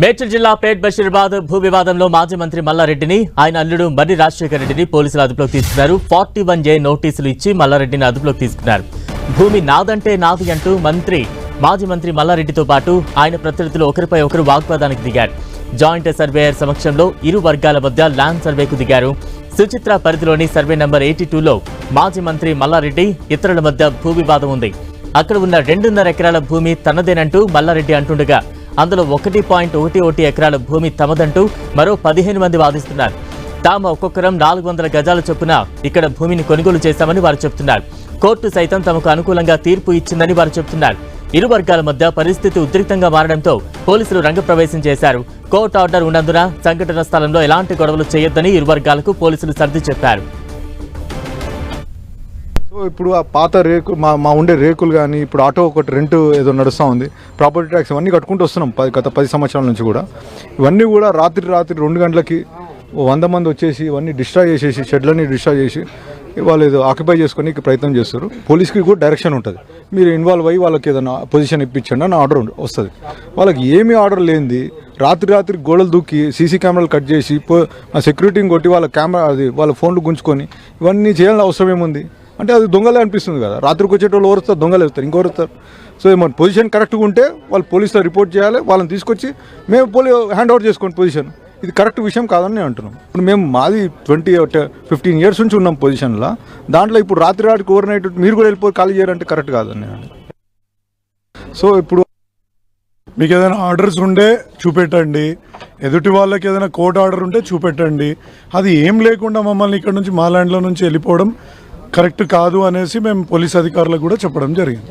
మేడ్చల్ జిల్లా పేట్ బషీరాబాద్ భూ వివాదంలో మాజీ మంత్రి మల్లారెడ్డిని ఆయన అల్లుడు మర్రి రాజశేఖర రెడ్డిని పోలీసులు అదుపులోకి తీసుకున్నారు. 41A నోటీసులు ఇచ్చి మల్లారెడ్డిని అదుపులోకి తీసుకున్నారు. భూమి నాదంటే నాది అంటూ మాజీ మంత్రి మల్లారెడ్డితో పాటు ఆయన ప్రత్యర్థులు ఒకరిపై ఒకరు వాగ్వాదానికి దిగారు. జాయింట్ సర్వేయర్ సమక్షంలో ఇరు వర్గాల మధ్య ల్యాండ్ సర్వేకు దిగారు. సుచిత్ర పరిధిలోని సర్వే నంబర్ 82లో మాజీ మంత్రి మల్లారెడ్డి ఇతరుల మధ్య భూ వివాదం ఉంది. అక్కడ ఉన్న 2.5 ఎకరాల భూమి తనదేనంటూ మల్లారెడ్డి అంటుండగా అందులో 1.11 ఎకరాల భూమి తమదంటూ మరో 15 మంది వాదిస్తున్నారు. తాము ఒక్కొక్కరం 400 గజాల చొప్పున ఇక్కడ భూమిని కొనుగోలు చేశామని వారు చెబుతున్నారు. కోర్టు సైతం తమకు అనుకూలంగా తీర్పు ఇచ్చిందని వారు చెబుతున్నారు. ఇరు వర్గాల మధ్య పరిస్థితి ఉద్రిక్తంగా మారడంతో పోలీసులు రంగప్రవేశం చేశారు. కోర్టు ఆర్డర్ ఉన్నందున సంఘటన స్థలంలో ఎలాంటి గొడవలు చేయొద్దని ఇరు వర్గాలకు పోలీసులు సర్ది చెప్పారు. ఇప్పుడు ఆ పాత రేకు మా ఉండే రేకులు కానీ ఇప్పుడు ఆటో ఒకటి రెంట్ ఏదో నడుస్తూ ఉంది, ప్రాపర్టీ ట్యాక్స్ ఇవన్నీ కట్టుకుంటూ వస్తున్నాం గత 10 సంవత్సరాల నుంచి కూడా. ఇవన్నీ కూడా రాత్రి 2 గంటలకి 100 మంది వచ్చేసి ఇవన్నీ డిస్ట్రాయ్ చేసేసి షెడ్లన్నీ డిస్ట్రాయ్ చేసి వాళ్ళు ఏదో ఆక్యుపై చేసుకొని ప్రయత్నం చేస్తారు. పోలీస్కి కూడా డైరెక్షన్ ఉంటుంది, మీరు ఇన్వాల్వ్ అయ్యి వాళ్ళకి ఏదైనా పొజిషన్ ఇప్పించండి అని ఆర్డర్ వస్తుంది. వాళ్ళకి ఏమీ ఆర్డర్ లేనిది రాత్రి గోడలు దూకి సీసీ కెమెరాలు కట్ చేసి సెక్యూరిటీని కొట్టి వాళ్ళ వాళ్ళ ఫోన్లు గుంజుకొని ఇవన్నీ చేయాలని అవసరం ఏముంది? అంటే అది దొంగలే అనిపిస్తుంది కదా. రాత్రికి వచ్చేటోళ్ళు ఎవరు వస్తారు? దొంగలు వస్తారు, ఇంకొకరు వస్తారు. సో మన పొజిషన్ కరెక్ట్గా ఉంటే వాళ్ళు పోలీసులో రిపోర్ట్ చేయాలి, వాళ్ళని తీసుకొచ్చి మేము హ్యాండ్ ఓవర్ చేసుకోండి పొజిషన్. ఇది కరెక్ట్ విషయం కాదని నేను అంటున్నాం. ఇప్పుడు మేము మాది 15 ఇయర్స్ నుంచి ఉన్నాం పొజిషన్లో. దాంట్లో ఇప్పుడు రాత్రికి ఓవర్ నైట్ మీరు కూడా వెళ్ళిపోయి ఖాళీ చేయాలంటే కరెక్ట్ కాదని నేను. సో ఇప్పుడు మీకు ఏదైనా ఆర్డర్స్ ఉంటే చూపెట్టండి, ఎదుటి వాళ్ళకి ఏదైనా కోర్టు ఆర్డర్ ఉంటే చూపెట్టండి. అది ఏం లేకుండా మమ్మల్ని ఇక్కడ నుంచి మా ల్యాండ్లో నుంచి వెళ్ళిపోవడం కరెక్ట్ కాదు అనేసి మేము పోలీస్ అధికారులకు కూడా చెప్పడం జరిగింది.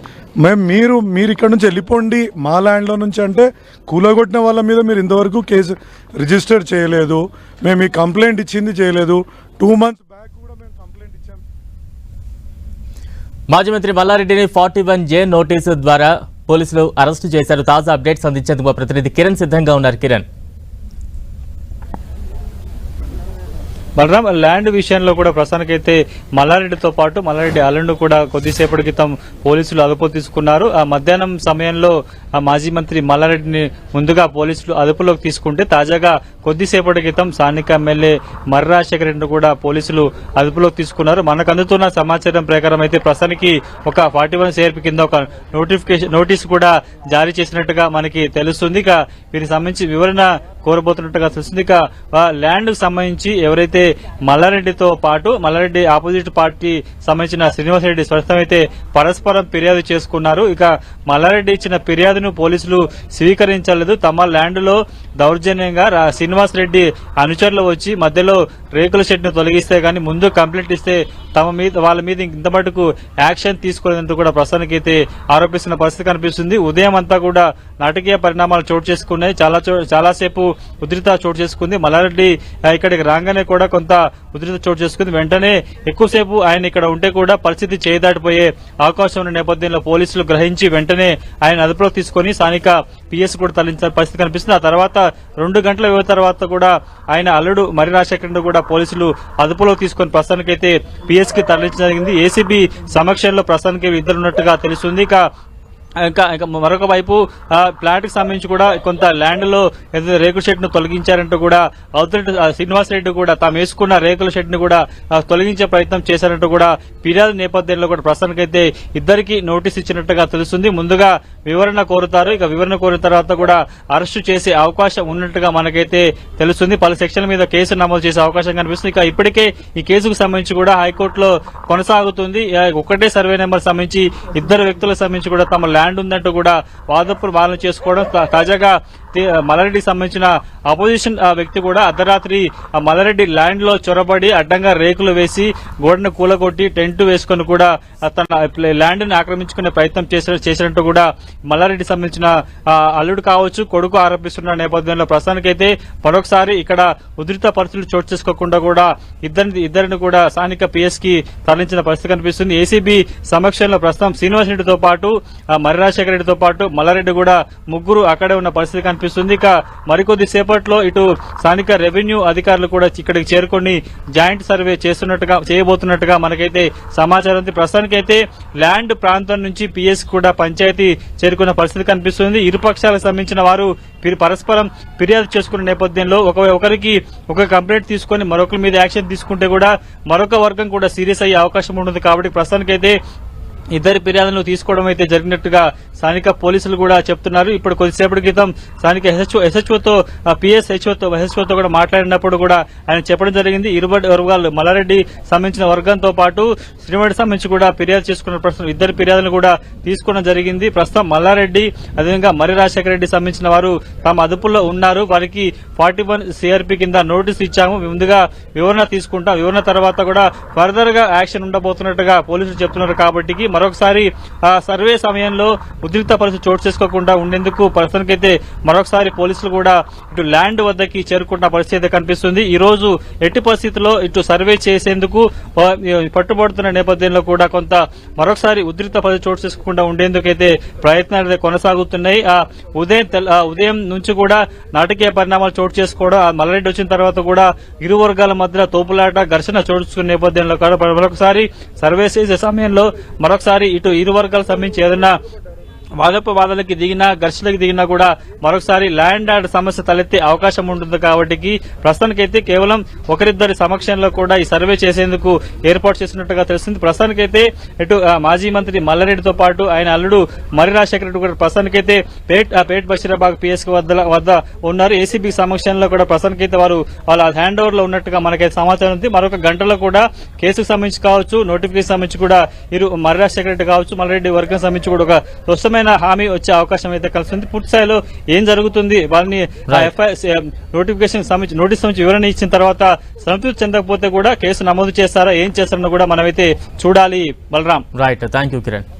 మీరు ఇక్కడ నుంచి వెళ్ళిపోండి మా ల్యాండ్లో నుంచి అంటే కూలగొట్టిన వాళ్ళ మీద మీరు ఇంతవరకు కేసు రిజిస్టర్ చేయలేదు, మేము ఈ కంప్లైంట్ ఇచ్చింది చేయలేదు. 2 months బ్యాక్ కూడా మేము కంప్లైంట్ ఇచ్చాం. మాజీ మంత్రి మల్లారెడ్డిని 41A నోటీసు ద్వారా పోలీసులు అరెస్టు చేశారు. తాజా అప్డేట్స్ అందించేందుకు మా ప్రతినిధి కిరణ్ సిద్ధంగా ఉన్నారు. కిరణ్, బలరాం, ల్యాండ్ విషయంలో కూడా ప్రస్తుతానికైతే మల్లారెడ్డితో పాటు మల్లారెడ్డి అల్లుడు కూడా కొద్దిసేపటి క్రితం పోలీసులు అదుపు తీసుకున్నారు. ఆ మధ్యాహ్నం సమయంలో మాజీ మంత్రి మల్లారెడ్డిని ముందుగా పోలీసులు అదుపులోకి తీసుకుంటే తాజాగా కొద్దిసేపటి క్రితం స్థానిక ఎమ్మెల్యే మర్రి రాజశేఖర రెడ్డిని కూడా పోలీసులు అదుపులోకి తీసుకున్నారు. మనకు అందుతున్న సమాచారం ప్రకారం అయితే ప్రస్తుతానికి ఒక 41CRP కింద ఒక నోటీసు కూడా జారీ చేసినట్టుగా మనకి తెలుస్తుంది. ఇక వీరికి సంబంధించి వివరణ కోరబోతున్నట్టుగా తెలుస్తుంది. ఇక ల్యాండ్ కు సంబంధించి ఎవరైతే మల్లారెడ్డితో పాటు మల్లారెడ్డి ఆపోజిట్ పార్టీ సంబంధించిన శ్రీనివాసరెడ్డి స్పష్టం అయితే పరస్పరం ఫిర్యాదు చేసుకున్నారు. ఇక మల్లారెడ్డి ఇచ్చిన ఫిర్యాదును పోలీసులు స్వీకరించలేదు. తమ ల్యాండ్ లో దౌర్జన్యంగా శ్రీనివాసరెడ్డి అనుచరులు వచ్చి మధ్యలో రేకుల షెడ్ ను తొలగిస్తే గానీ ముందు కంప్లైంట్ ఇస్తే వాళ్ళ మీద ఇంత మటుకు యాక్షన్ తీసుకోలేదంటూ కూడా ప్రస్తుతానికైతే ఆరోపిస్తున్న పరిస్థితి కనిపిస్తుంది. ఉదయం అంతా కూడా నాటకీయ పరిణామాలు చోటు చేసుకున్నాయి. చాలాసేపు ఉద్రిక్త చోటు చేసుకుంది. మల్లారెడ్డి ఇక్కడికి రాగానే కూడా కొంత ఉద్రిక్త చోటు చేసుకుంది. వెంటనే ఎక్కువసేపు ఆయన ఇక్కడ ఉంటే కూడా పరిస్థితి చేయదాటిపోయే అవకాశం ఉన్న నేపథ్యంలో పోలీసులు గ్రహించి వెంటనే ఆయన అదుపులోకి తీసుకుని స్థానిక పిఎస్ కూడా తరలించిన పరిస్థితి కనిపిస్తుంది. ఆ తర్వాత 2 గంటల వ్యవధి తర్వాత కూడా ఆయన అల్లుడు మర్రి రాజశేఖర్ కూడా పోలీసులు అదుపులోకి తీసుకుని ప్రస్తుతానికైతే పిఎస్ కి తరలించడం జరిగింది. ఏసీబీ సమక్షంలో ప్రస్తుతానికి ఇద్దరు ఉన్నట్టుగా తెలుస్తుంది. ఇంకా మరొక వైపు ప్లాట్ కి సంబంధించి కూడా కొంత ల్యాండ్ లో ఏదైతే రేకుల షెడ్ ను తొలగించారంటూ కూడా అవతల శ్రీనివాసరెడ్డి కూడా తాము వేసుకున్న రేకుల షెడ్ ను కూడా తొలగించే ప్రయత్నం చేశారంటూ కూడా ఫిర్యాదు నేపథ్యంలో కూడా ప్రస్తుతానికైతే ఇద్దరికి నోటీస్ ఇచ్చినట్టుగా తెలుస్తుంది. ముందుగా వివరణ కోరుతారు. ఇక వివరణ కోరిన తర్వాత కూడా అరెస్టు చేసే అవకాశం ఉన్నట్టుగా మనకైతే తెలుస్తుంది. పలు సెక్షన్ల మీద కేసు నమోదు చేసే అవకాశం కనిపిస్తుంది. ఇక ఇప్పటికే ఈ కేసుకు సంబంధించి కూడా హైకోర్టులో కొనసాగుతుంది. ఒకటే సర్వే నెంబర్ సంబంధించి ఇద్దరు వ్యక్తులకు సంబంధించి కూడా తమ ల్యాండ్ ఉందంటూ కూడా వాదన చేసుకోవడం. తాజాగా మల్లారెడ్డికి సంబంధించిన అపోజిషన్ వ్యక్తి కూడా అర్ధరాత్రి మల్లారెడ్డి ల్యాండ్ లో చొరబడి అడ్డంగా రేకులు వేసి గోడను కూలగొట్టి టెంట్ వేసుకుని కూడా తన ల్యాండ్ ని ఆక్రమించుకునే ప్రయత్నం చేసినట్టు కూడా మల్లారెడ్డి సంబంధించిన అల్లుడు కావచ్చు కొడుకు ఆరోపిస్తున్న నేపథ్యంలో ప్రస్తుతానికైతే మరొకసారి ఇక్కడ ఉధృత పరిస్థితులు చోటు చేసుకోకుండా కూడా ఇద్దరిని కూడా స్థానిక పిఎస్ కి తరలించిన పరిస్థితి కనిపిస్తుంది. ఏసీబీ సమక్షంలో ప్రస్తుతం శ్రీనివాసరెడ్డితో పాటు మర్రి రాజశేఖర రెడ్డితో పాటు మల్లారెడ్డి కూడా ముగ్గురు అక్కడే ఉన్న పరిస్థితి కనిపిస్తుంది. కనిపిస్తుంది. ఇక మరికొద్ది సేపట్లో ఇటు స్థానిక రెవెన్యూ అధికారులు కూడా ఇక్కడికి చేరుకొని జాయింట్ సర్వే చేయబోతున్నట్టుగా మనకైతే సమాచారం ఉంది. ప్రస్తుతానికైతే ల్యాండ్ ప్రాంతం నుంచి పిఎస్ కూడా పంచాయతీ చేరుకున్న పరిస్థితి కనిపిస్తుంది. ఇరు పక్షాలకు సంబంధించిన వారు పరస్పరం ఫిర్యాదు చేసుకున్న నేపథ్యంలో ఒకరికి ఒక కంప్లైంట్ తీసుకొని మరొకరి మీద యాక్షన్ తీసుకుంటే కూడా మరొక వర్గం కూడా సీరియస్ అయ్యే అవకాశం ఉంటుంది. కాబట్టి ప్రస్తుతానికైతే ఇద్దరి ఫిర్యాదులను తీసుకోవడం అయితే జరిగినట్టుగా స్థానిక పోలీసులు కూడా చెప్తున్నారు. ఇప్పుడు కొద్దిసేపటి క్రితం స్థానిక ఎస్హెచ్ఓతో ఎస్హెచ్ఓతో కూడా మాట్లాడినప్పుడు కూడా ఆయన చెప్పడం జరిగింది. ఇరు వర్గాలు మల్లారెడ్డి సంబంధించిన వర్గంతో పాటు శ్రీమడి సంబంధించి కూడా ఫిర్యాదు చేసుకున్న ప్రస్తుతం ఇద్దరు ఫిర్యాదులను కూడా తీసుకోవడం జరిగింది. ప్రస్తుతం మల్లారెడ్డి అదేవిధంగా మర్రి రాజశేఖర రెడ్డి సంబంధించిన వారు తమ అదుపులో ఉన్నారు. వారికి 41 సిఆర్పి కింద నోటీసు ఇచ్చాము. ముందుగా వివరణ తీసుకుంటాం. వివరణ తర్వాత కూడా ఫర్దర్ గా యాక్షన్ ఉండబోతున్నట్టుగా పోలీసులు చెప్తున్నారు. కాబట్టి మరొకసారి సర్వే సమయంలో ఉద్రిక్త పరిస్థితి చోటు చేసుకోకుండా ఉండేందుకు ప్రస్తుతానికైతే మరొకసారి పోలీసులు కూడా ఇటు ల్యాండ్ వద్దకి చేరుకున్న పరిస్థితి కనిపిస్తుంది. ఈ రోజు ఎట్టి పరిస్థితుల్లో ఇటు సర్వే చేసేందుకు పట్టుబడుతున్న నేపథ్యంలో కూడా కొంత మరొకసారి ఉద్రిక్త పరిస్థితి చోటు చేసుకోకుండా ఉండేందుకైతే ప్రయత్నాలు కొనసాగుతున్నాయి. ఉదయం నుంచి కూడా నాటకీయ పరిణామాలు చోటు చేసుకోవడం, మల్లారెడ్డి వచ్చిన తర్వాత కూడా ఇరు వర్గాల మధ్య తోపులాట ఘర్షణ చోటు చేసుకున్న నేపథ్యంలో మరొకసారి సర్వే చేసే సమయంలో మరొకసారి ఇటు ఇరు వర్గాలకు సంబంధించి ఏదైనా వాదోపవాదాలకి దిగినా ఘర్షణలకు దిగినా కూడా మరొకసారి ల్యాండ్ యార్డ్ సమస్య తలెత్తే అవకాశం ఉంటుంది. కాబట్టి ప్రస్తుతానికైతే కేవలం ఒకరిద్దరి సమక్షంలో కూడా ఈ సర్వే చేసేందుకు ఏర్పాటు చేసినట్టుగా తెలుస్తుంది. ప్రస్తుతానికైతే ఇటు మాజీ మంత్రి మల్లారెడ్డితో పాటు ఆయన అల్లుడు మర్రి రాజశేఖర రెడ్డి కూడా ప్రస్తుతానికైతే పేట్ బషీరాబాద్ పిఎస్ వద్ద ఉన్నారు. ఏసీబీ సమక్షంలో కూడా ప్రస్తుతానికైతే వారు వాళ్ళ హ్యాండ్ ఓవర్ లో ఉన్నట్టుగా మనకైతే సమాచారం ఉంది. మరొక గంటలో కూడా కేసుకు సంబంధించి కావచ్చు, నోటిఫికేషన్ సంబంధించి కూడా ఇరు మర్రి రాజశేఖర రెడ్డి కావచ్చు, మల్లారెడ్డి వర్గం సంబంధించి కూడా ఒక స్పష్టమైన హామీ వచ్చే అవకాశం అయితే కలిసింది. పూర్తి స్థాయిలో ఏం జరుగుతుంది, వాళ్ళని నోటిఫికేషన్ సంబంధించి నోటీస్ సంబంధించి వివరణ ఇచ్చిన తర్వాత సంతృప్తి చెందకపోతే కూడా కేసు నమోదు చేస్తారా, ఏం చేస్తారని కూడా మనమైతే చూడాలి. Balaram. Right, thank you Kiran.